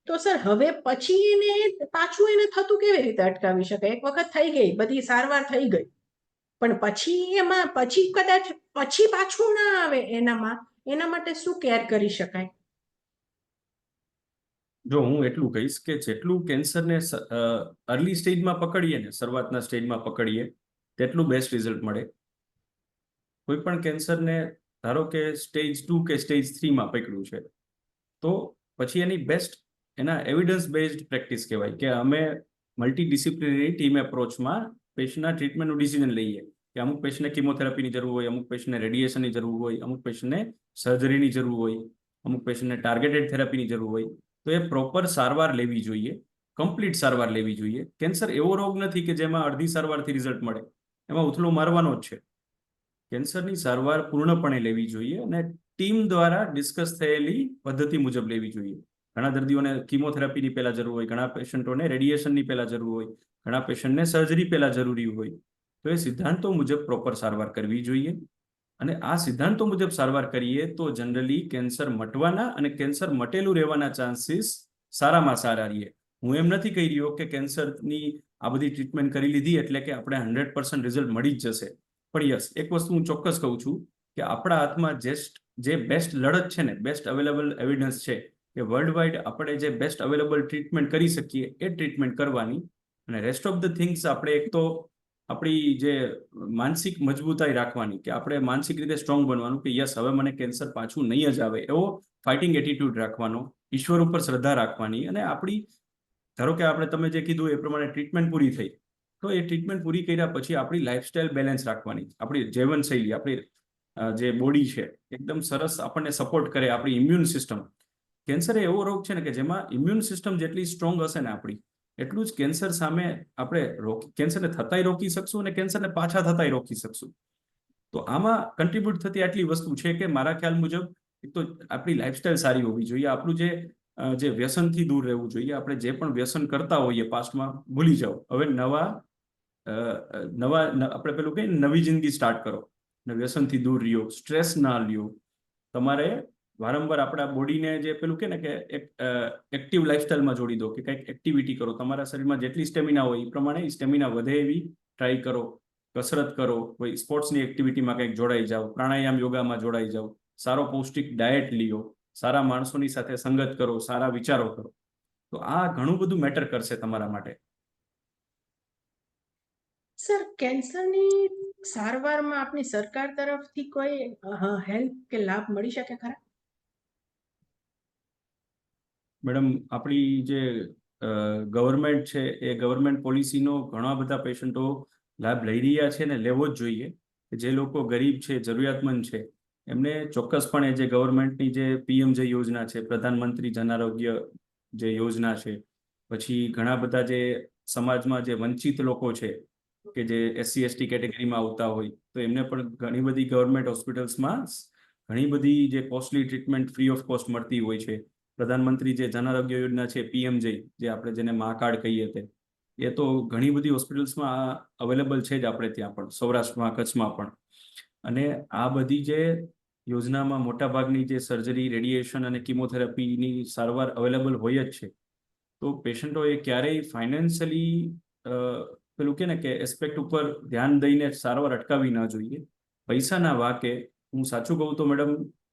Speaker 1: તો સર હવે પછી એને પાછું એને થતું કેવી રીતે અટકાવી શકાય? એક વખત થઈ ગઈ, બધી સારવાર થઈ ગઈ, પણ પછી એમાં પછી કદાચ પછી પાછું ના આવે એના માટે શું કેર કરી શકાય?
Speaker 2: જો હું એટલું કહીશ કે જેટલું કેન્સરને અર્લી સ્ટેજમાં પકડીએ ને, શરૂઆતના સ્ટેજમાં પકડીએ, તેટલું બેસ્ટ રિઝલ્ટ મળે. કોઈ પણ કેન્સરને ધારો કે સ્ટેજ 2 કે સ્ટેજ 3માં પકડ્યું છે, તો પછી એની બેસ્ટ એના એવિડન્સ બેઝડ પ્રેક્ટિસ કહેવાય કે અમે મલ્ટીડિસિપ્લિનરી ટીમ એપ્રોચમાં પેશન્ટના ટ્રીટમેન્ટનું ડિસિઝન લઈએ કે અમુક પેશન્ટને કિમોથેરાપીની જરૂર હોય, અમુક પેશન્ટને રેડિયેશનની જરૂર હોય, અમુક પેશન્ટને સર્જરીની જરૂર હોય, અમુક પેશન્ટને ટાર્ગેટેડ થેરાપીની જરૂર હોય. તો એ પ્રોપર સારવાર લેવી જોઈએ, કમ્પ્લીટ સારવાર લેવી જોઈએ. કેન્સર એવો રોગ નથી કે જેમાં અડધી સારવારથી રિઝલ્ટ મળે, એમાં ઉથલો મારવાનો જ છે. કેન્સરની સારવાર પૂર્ણપણે લેવી જોઈએ અને ટીમ દ્વારા ડિસ્કસ થયેલી પદ્ધતિ મુજબ લેવી જોઈએ. ઘણા દર્દીઓને કિમોથેરાપીની પહેલા જરૂર હોય, ઘણા પેશન્ટોને રેડિયેશનની પહેલા જરૂર હોય, ઘણા પેશન્ટને સર્જરી પહેલા જરૂરી હોય. તો એ સિદ્ધાંતો મુજબ પ્રોપર સારવાર કરવી જોઈએ. અને આ સિદ્ધાંતો મુજબ સારવાર કરીએ તો જનરલી કેન્સર મટવાના અને કેન્સર મટેલું રહેવાના ચાન્સીસ સારામાં સારા રહીએ. હું એમ નથી કહી રહ્યો કે કેન્સરની આ બધી ટ્રીટમેન્ટ કરી લીધી એટલે કે આપણે 100% રિઝલ્ટ મળી જ જશે. પણ યસ, એક વસ્તુ હું ચોક્કસ કહું છું કે આપણા હાથમાં જે બેસ્ટ લડત છે ને, બેસ્ટ અવેલેબલ એવિડન્સ છે કે વર્લ્ડ વાઇડ આપણે જે બેસ્ટ અવેલેબલ ટ્રીટમેન્ટ કરી શકીએ એ ટ્રીટમેન્ટ કરવાની. અને રેસ્ટ ઓફ ધ થિંગ્સ આપણે એક તો આપણી જે માનસિક મજબૂતાઈ રાખવાની, કે આપણે માનસિક રીતે સ્ટ્રોંગ બનવાનું કે યસ હવે મને કેન્સર પાછું નહીં જ આવે, એવો ફાઇટિંગ એટીટ્યુડ રાખવાનો, ઈશ્વર ઉપર શ્રદ્ધા રાખવાની. અને આપણી ધારો કે આપણે તમે જે કીધું એ પ્રમાણે ટ્રીટમેન્ટ પૂરી થઈ, તો એ ટ્રીટમેન્ટ પૂરી કર્યા પછી આપણી લાઈફસ્ટાઈલ બેલેન્સ રાખવાની, આપણી જીવનશૈલી, આપણી જે બોડી છે એકદમ સરસ આપણને સપોર્ટ કરે, આપણી ઇમ્યુન સિસ્ટમ. કેન્સર એવો રોગ છે ને કે જેમાં ઇમ્યુન સિસ્ટમ જેટલી સ્ટ્રોંગ હશે ને આપણી, એટલું જ કેન્સર સામે આપણે કેન્સરને થતાંય રોકી શકશું અને કેન્સરને પાછા થતાંય રોકી શકશું. તો આમાં કન્ટ્રીબ્યુટ થતી આટલી વસ્તુ છે કે મારા ખ્યાલ મુજબ એક તો આપણી લાઈફસ્ટાઈલ સારી હોવી જોઈએ, આપણું જે વ્યસનથી દૂર રહેવું જોઈએ. આપણે જે પણ વ્યસન કરતા હોઈએ પાસ્ટમાં ભૂલી જાઓ, હવે આપણે પેલું કહીએ નવી જિંદગી સ્ટાર્ટ કરો ને વ્યસનથી દૂર રહ્યો, સ્ટ્રેસ ના લ્યો. તમારે વારંવાર આપણા બોડીને જે પેલું કે ને કે એક્ટિવ લાઈફસ્ટાઈલમાં જોડી દો, કે કંઈક એક્ટિવિટી કરો. તમારા શરીરમાં જેટલી સ્ટેમિના હોય એ પ્રમાણે સ્ટેમિના વધે એવી ટ્રાય કરો, કસરત કરો, કોઈ સ્પોર્ટ્સની એક્ટિવિટીમાં કંઈક જોડાઈ જાઓ, પ્રાણાયામ યોગામાં જોડાઈ જાઓ, સારો પૌષ્ટિક ડાયટ લ્યો, સારા માણસોની સાથે સંગત કરો, સારા વિચારો કરો. તો આ ઘણું બધું મેટર કરશે તમારા માટે.
Speaker 1: સર કેન્સરની સારવારમાં આપની સરકાર તરફથી કોઈ હેલ્પ કે લાભ મળી શકે ખરા?
Speaker 2: મેડમ, આપણી જે ગવર્મેન્ટ છે એ ગવર્મેન્ટ પોલિસીનો ઘણા બધા પેશન્ટો લાભ લઈ રહ્યા છે ને લેવો જ જોઈએ. કે જે લોકો ગરીબ છે, જરૂરિયાતમંદ છે, એમને ચોક્કસપણે જે ગવર્મેન્ટની જે પીએમજે યોજના છે, પ્રધાનમંત્રી જન આરોગ્ય જે યોજના છે, પછી ઘણા બધા જે સમાજમાં જે વંચિત લોકો છે કે જે SC ST કેટેગરીમાં આવતા હોય, તો એમને પણ ઘણી બધી ગવર્મેન્ટ હોસ્પિટલ્સમાં ઘણી બધી જે costly treatment free of cost મળતી હોય છે. પ્રધાનમંત્રી જે જન આરોગ્ય યોજના છે, પીએમજે, જે આપણે જેને મા કાર્ડ કહીએ તે, એ તો ઘણી બધી હોસ્પિટલ્સમાં અવેલેબલ છે જ આપણે ત્યાં પણ, સૌરાષ્ટ્રમાં, કચ્છમાં પણ. અને આ બધી જે યોજનામાં મોટાભાગની જે સર્જરી, રેડિયેશન અને કિમોથેરાપીની સારવાર અવેલેબલ હોય જ છે. તો પેશન્ટોએ ક્યારેય ફાઇનાન્શિયલી પેલું કે ને કે એસ્પેક્ટ ઉપર ધ્યાન દઈને સારવાર અટકાવવી ન જોઈએ. પૈસાના વાકે, હું સાચું કહું તો મેડમ,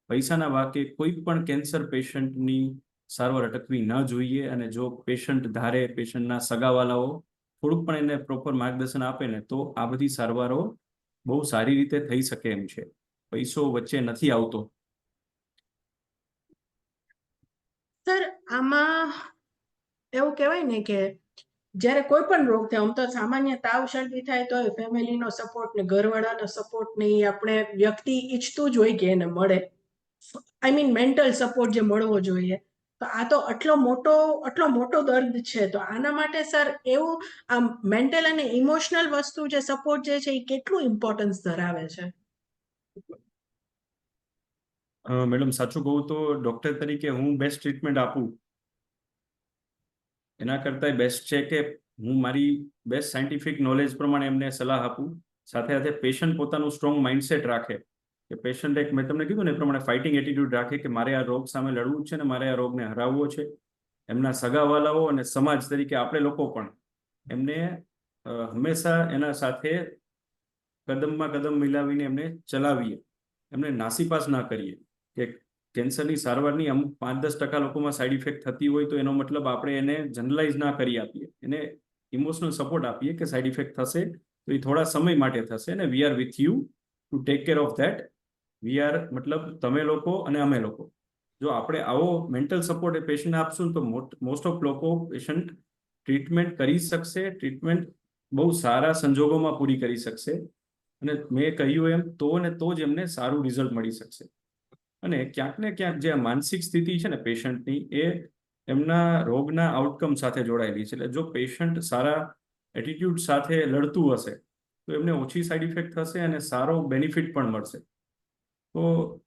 Speaker 2: પૈસાના વાકે કોઈ પણ કેન્સર પેશન્ટની સારવાર અટકવી ન જોઈએ. અને જો પેશન્ટ ધારે, પેશન્ટના સગાવાલાઓ થોડુંક પણ એને પ્રોપર માર્ગદર્શન આપે ને, તો આ બધી સારવારો બહુ સારી રીતે થઈ શકે એમ છે. પૈસો વચ્ચે નથી આવતો.
Speaker 1: સર, આમાં એવું કહેવાય ને કે જ્યારે કોઈ પણ રોગ થાય, આમ તો સામાન્ય તાવ શરદી થાય તો ફેમિલીનો સપોર્ટ ને ઘરવાળાનો સપોર્ટ ને આપણે વ્યક્તિ ઈચ્છતું જ હોય કે એને મળે. આઈ મીન મેન્ટલ સપોર્ટ જે મળવો જોઈએ. તો આ તો આટલો મોટો દર્દ છે. તો આના માટે સર એવું આમ મેન્ટલ અને ઇમોશનલ વસ્તુ જે સપોર્ટ જે છે એ કેટલું ઇમ્પોર્ટન્સ ધરાવે છે?
Speaker 2: મેડમ, સાચું કહું તો ડોક્ટર તરીકે હું બેસ્ટ ટ્રીટમેન્ટ આપું એના કરતાં બેસ્ટ છે કે હું મારી બેસ્ટ સાયન્ટિફિક નોલેજ પ્રમાણે એમને સલાહ આપું. સાથે સાથે પેશન્ટ પોતાનું સ્ટ્રોંગ માઇન્ડસેટ રાખે, કે પેશન્ટ એક, મેં તમને કીધું ને એ પ્રમાણે, ફાઇટિંગ એટીટ્યુડ રાખે કે મારે આ રોગ સામે લડવું છે ને મારે આ રોગને હરાવવો છે. એમના સગાવાલાઓ અને સમાજ તરીકે આપણે લોકો પણ એમને હંમેશા એના સાથે કદમમાં કદમ મિલાવીને એમને ચલાવીએ, એમને નાસીપાસ ના કરીએ. કે કેન્સરની સારવારની અમુક 5-10% લોકોમાં સાઈડ ઇફેક્ટ થતી હોય તો એનો મતલબ આપણે એને જનરલાઇઝ ના કરી આપીએ, એને ઇમોશનલ સપોર્ટ આપીએ કે સાઈડ ઇફેક્ટ થશે તો એ થોડા સમય માટે થશે, અને we are with you to take care of that. We are મતલબ તમે લોકો અને અમે લોકો. જો આપણે આવો મેન્ટલ સપોર્ટ એ પેશન્ટ આપશું તો મોસ્ટ ઓફ લોકો પેશન્ટ ટ્રીટમેન્ટ કરી શકશે, ટ્રીટમેન્ટ બહુ સારા સંજોગોમાં પૂરી કરી શકશે. અને મેં કહ્યું એમ, તો જ એમને સારું રિઝલ્ટ મળી શકશે. અને ક્યાંક ને ક્યાંક જે માનસિક સ્થિતિ છે ને પેશન્ટની, એ એમના રોગના આઉટકમ સાથે જોડાયેલી છે. એટલે જો પેશન્ટ સારા એટીટ્યુડ સાથે લડતું હશે તો એમને ઓછી સાઈડ ઇફેક્ટ થશે અને સારો બેનિફિટ પણ મળશે. તો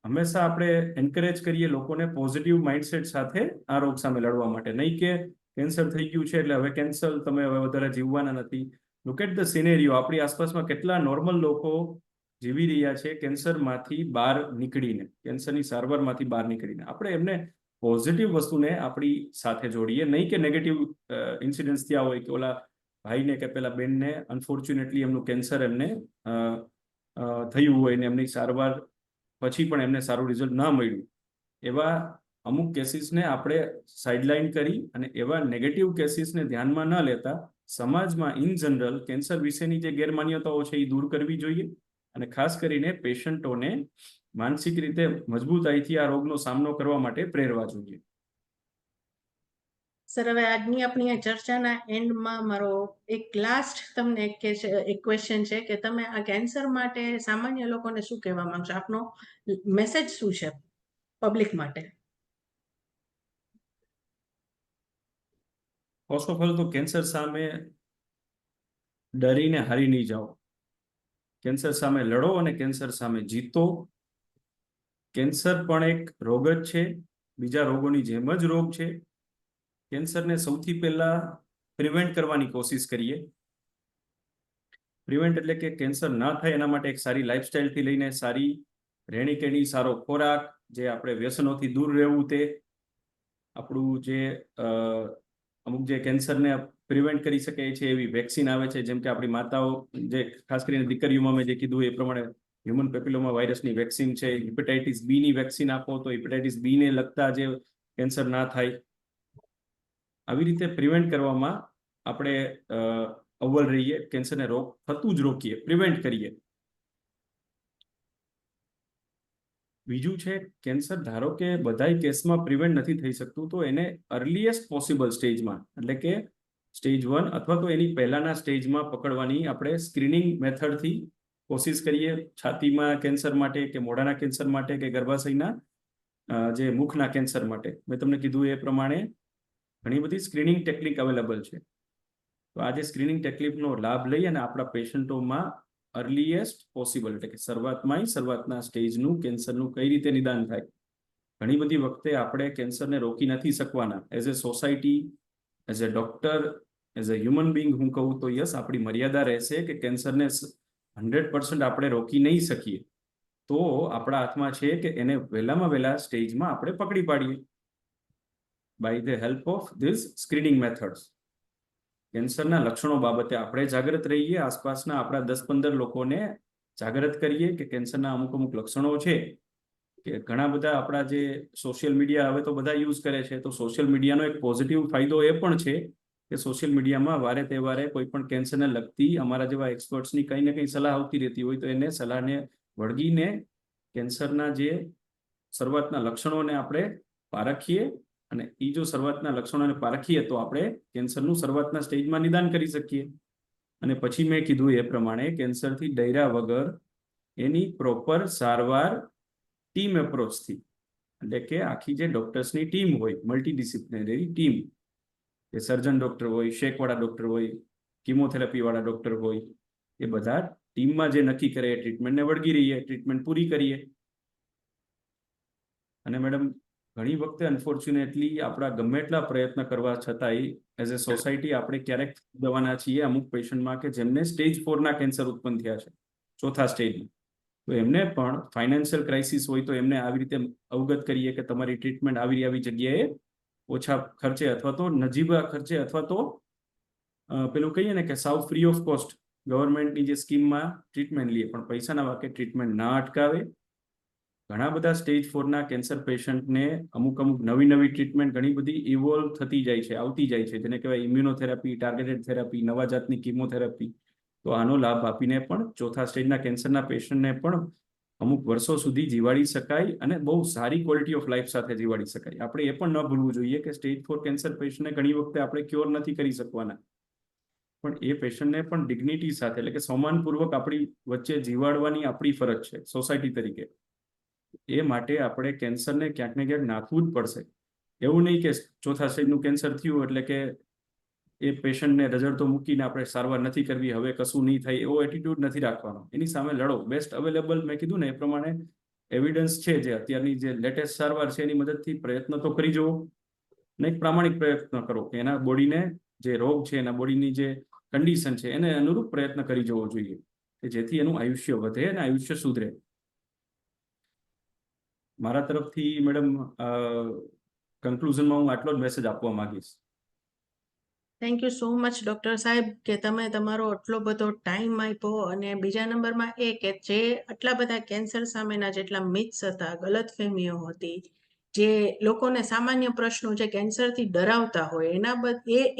Speaker 2: હંમેશા આપણે એન્કરેજ કરીએ લોકોને પોઝિટિવ માઇન્ડસેટ સાથે આ રોગ સામે લડવા માટે. નહીં કે કેન્સર થઈ ગયું છે એટલે હવે કેન્સર, તમે હવે વધારે જીવવાના નથી. Look at the scenario. આપણી આસપાસમાં કેટલા નોર્મલ લોકો જીવી રહ્યા છે કેન્સરમાંથી બહાર નીકળીને, કેન્સરની સારવારમાંથી બહાર નીકળીને. આપણે એમને પોઝિટિવ વસ્તુને આપણી સાથે જોડીએ, નહીં કે નેગેટિવ ઇન્સિડન્ટ્સ થયા હોય કે ઓલા ભાઈને કે પેલા બેનને અનફોર્ચ્યુનેટલી એમનું કેન્સર એમને થયું હોય ને એમની સારવાર પછી પણ એમને સારું રિઝલ્ટ ના મળ્યું. એવા અમુક કેસીસને આપણે સાઇડલાઇન કરી અને એવા નેગેટિવ કેસીસને ધ્યાનમાં ન લેતા સમાજમાં ઇન જનરલ કેન્સર વિશેની જે ગેરમાન્યતાઓ છે એ દૂર કરવી જોઈએ. અને ખાસ કરીને પેશન્ટોને માનસિક રીતે મજબૂતાઈથી આ રોગનો સામનો કરવા માટે પ્રેરવા જોઈએ.
Speaker 1: સર, હવે આજની આપણી આ ચર્ચાના એન્ડમાં મારો એક લાસ્ટ તમને એક ક્વેશ્ચન છે કે તમે આ કેન્સર માટે સામાન્ય લોકોને શું કહેવા માંગશો? આપનો મેસેજ શું છે પબ્લિક માટે?
Speaker 2: ફર્સ્ટ ઓફ ઓલ તો કેન્સર સામે ડરીને હારી નહીં જાઓ. કેન્સર સામે લડો અને કેન્સર સામે જીતો. કેન્સર પણ એક રોગ જ છે, બીજા રોગોની જેમ જ રોગ છે. કેન્સરને સૌથી પહેલા પ્રિવેન્ટ કરવાની કોશિશ કરીએ. પ્રિવેન્ટ એટલે કે કેન્સર ના થાય એના માટે એક સારી લાઈફસ્ટાઈલથી લઈને સારી રહેણીકરણી, સારો ખોરાક, જે આપણે વ્યસનોથી દૂર રહેવું, તે આપણું જે અમુક જે કેન્સરને પ્રિવેન્ટ કરી શકે છે એવી વેક્સિન આવે છે. જેમ કે આપણી માતાઓ, જે ખાસ કરીને દીકરીઓમાં મેં જે કીધું એ પ્રમાણે હ્યુમન પેપિલોમા વાયરસની વેક્સિન છે, હિપેટાઇટિસ બીની વેક્સિન આપો તો હિપેટાઇટિસ બીને લગતા જે કેન્સર ના થાય. આવી રીતે પ્રિવેન્ટ કરવામાં આપણે અવ્વલ રહીએ, કેન્સરને થતું જ રોકીએ, પ્રિવેન્ટ કરીએ. બીજું છે, કેન્સર ધારો કે બધાય કેસમાં પ્રિવેન્ટ નથી થઈ શકતું, તો એને અર્લીએસ્ટ પોસિબલ સ્ટેજમાં, એટલે કે સ્ટેજ 1 અથવા તો એની પહેલાના સ્ટેજમાં પકડવાની આપણે સ્ક્રીનિંગ મેથડથી કોશિશ કરીએ છાતીમાં કેન્સર માટે કે મોઢાના કેન્સર માટે કે ગર્ભાશયના જે મુખના કેન્સર માટે મેં તમને કીધું એ પ્રમાણે ઘણી બધી સ્ક્રીનિંગ ટેકનિક અવેલેબલ છે. તો આ જે સ્ક્રીનિંગ ટેકનિકનો લાભ લઈ અને આપણા પેશન્ટોમાં અર્લીએસ્ટ પોસિબલ એટલે કે શરૂઆતના સ્ટેજનું કેન્સરનું કઈ રીતે નિદાન થાય. ઘણી બધી વખતે આપણે કેન્સરને રોકી નથી શકવાના. As a society, as a doctor, as a human being હું કહું તો યસ, આપણી મર્યાદા રહેશે કે કેન્સરને 100% આપણે રોકી નહીં શકીએ. તો આપણા હાથમાં છે કે એને વહેલામાં વહેલા સ્ટેજમાં આપણે પકડી પાડીએ by the help of this screening methods. કેન્સરના લક્ષણો બાબતે આપણે જાગૃત રહીએ, આસપાસના આપણા 10-15 લોકોને જાગૃત કરીએ કે કેન્સરના અમુક લક્ષણો છે. કે ઘણા બધા આપણા જે સોશિયલ મીડિયા હવે તો બધા યુઝ કરે છે, તો સોશિયલ મીડિયાનો એક પોઝિટિવ ફાયદો એ પણ છે કે સોશિયલ મીડિયામાં વારે તહેવારે કોઈ પણ કેન્સરને લગતી અમારા જેવા એક્સપર્ટ્સની કંઈ ને કંઈ સલાહ આવતી રહેતી હોય, તો એને સલાહને વળગીને કેન્સરના જે શરૂઆતના લક્ષણોને આપણે પારખીએ અને એ જો શરૂઆતના લક્ષણોને પારખીએ તો આપણે કેન્સરનું શરૂઆતના સ્ટેજમાં નિદાન કરી શકીએ. અને પછી મેં કીધું એ પ્રમાણે કેન્સરથી ડર્યા વગર એની પ્રોપર સારવાર ટીમ એપ્રોચથી, એટલે કે આખી જે ડોક્ટર્સની ટીમ હોય, મલ્ટીડિસિપ્લિનરી ટીમ, કે સર્જન ડોક્ટર હોય, શેકવાળા ડોક્ટર હોય, કિમોથેરાપીવાળા ડોક્ટર હોય, એ બધા ટીમમાં જે નક્કી કરે એ ટ્રીટમેન્ટને વળગી રહીએ, ટ્રીટમેન્ટ પૂરી કરીએ. અને મેડમ ઘણી વખતે અનફોર્ચ્યુનેટલી આપણા ગમે એટલા પ્રયત્ન કરવા છતાંય એઝ એ સોસાયટી આપણે ક્યારેક દવાના છીએ અમુક પેશન્ટમાં કે જેમને સ્ટેજ 4ના કેન્સર ઉત્પન્ન થયા છે, ચોથા સ્ટેજમાં. તો એમને પણ ફાઇનાન્શિયલ ક્રાઇસિસ હોય તો એમને આવી રીતે અવગત કરીએ કે તમારી ટ્રીટમેન્ટ આવી જગ્યાએ ઓછા ખર્ચે અથવા તો નજીવા ખર્ચે અથવા તો પેલું કહીએ ને કે સાવ ફ્રી ઓફ કોસ્ટ ગવર્મેન્ટની જે સ્કીમમાં ટ્રીટમેન્ટ લઈએ, પણ પૈસાના વાકે ટ્રીટમેન્ટ ના અટકાવે. ઘણા બધા સ્ટેજ 4ના કેન્સર પેશન્ટને અમુક નવી ટ્રીટમેન્ટ ઘણી બધી ઇવોલ્વ થતી જાય છે, આવતી જાય છે, જેને કહેવાય ઇમ્યુનોથેરાપી, ટાર્ગેટેડ થેરાપી, નવા જાતની કિમોથેરાપી. તો આનો લાભ આપીને પણ ચોથા સ્ટેજના કેન્સરના પેશન્ટને પણ અમુક વર્ષો સુધી જીવાડી શકાય અને બહુ સારી ક્વોલિટી ઓફ લાઈફ સાથે જીવાડી શકાય. આપણે એ પણ ન ભૂલવું જોઈએ કે સ્ટેજ 4 કેન્સર પેશન્ટને ઘણી વખતે આપણે ક્યોર નથી કરી શકવાના, પણ એ પેશન્ટને પણ ડિગ્નિટી સાથે, એટલે કે સન્માનપૂર્વક આપણી વચ્ચે જીવાડવાની આપણી ફરજ છે સોસાયટી તરીકે. એ માટે આપણે કેન્સરને ક્યાંક ને ક્યાંક નાથવું જ પડશે. એવું નહીં કે ચોથા સ્ટેજનું કેન્સર થયું એટલે કે એ પેશન્ટને રઝળતો મૂકીને આપણે સારવાર નથી કરવી, હવે કશું નહીં થાય, એવો એટીટ્યુડ નથી રાખવાનો. એની સામે લડો. બેસ્ટ અવેલેબલ મેં કીધું ને એ પ્રમાણે એવિડન્સ છે, જે અત્યારની જે લેટેસ્ટ સારવાર છે એની મદદથી પ્રયત્ન તો કરી જુઓ, ને એક પ્રામાણિક પ્રયત્ન કરો કે એના બોડીને જે રોગ છે, એના બોડીની જે કન્ડિશન છે એને અનુરૂપ પ્રયત્ન કરી જવો જોઈએ કે જેથી એનું આયુષ્ય વધે અને આયુષ્ય સુધરે. મારા તરફથી મેડમ કન્ક્લુઝનમાં હું આટલો જ મેસેજ આપવા માંગીશ.
Speaker 1: Thank you so much doctor સાહેબ કે તમે તમારો આટલો બધો ટાઈમ આપ્યો. અને બીજા નંબરમાં એ કે જે આટલા બધા કેન્સર સામેના જેટલા મિથ્સ હતા, ગલતફહેમીઓ હતી, જે લોકોને સામાન્ય પ્રશ્નો જે કેન્સરથી ડરાવતા હોય, એના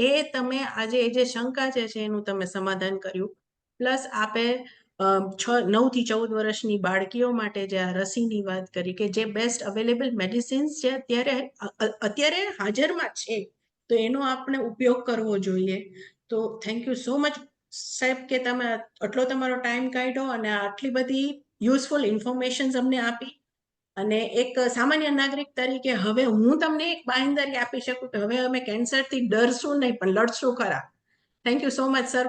Speaker 1: એ તમે આજે એ જે શંકા છે એનું તમે સમાધાન કર્યું. પ્લસ આપે 9 થી 14 વર્ષની બાળકીઓ માટે જે આ રસીની વાત કરી કે જે બેસ્ટ અવેલેબલ મેડિસિન્સ છે અત્યારે હાજરમાં છે, તો એનો આપણે ઉપયોગ કરવો જોઈએ. તો થેન્ક યુ સો મચ સાહેબ કે તમે આટલો તમારો ટાઈમ કાઢ્યો અને આટલી બધી યુઝફુલ ઇન્ફોર્મેશન અમને આપી. અને એક સામાન્ય નાગરિક તરીકે હવે હું તમને એક બાંયધરી આપી શકું કે હવે અમે કેન્સરથી ડરશું નહીં, પણ લડશું ખરા. Thank you so much sir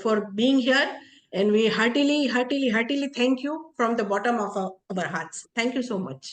Speaker 1: for being here, and we heartily thank you from the bottom of our hearts. Thank you so much.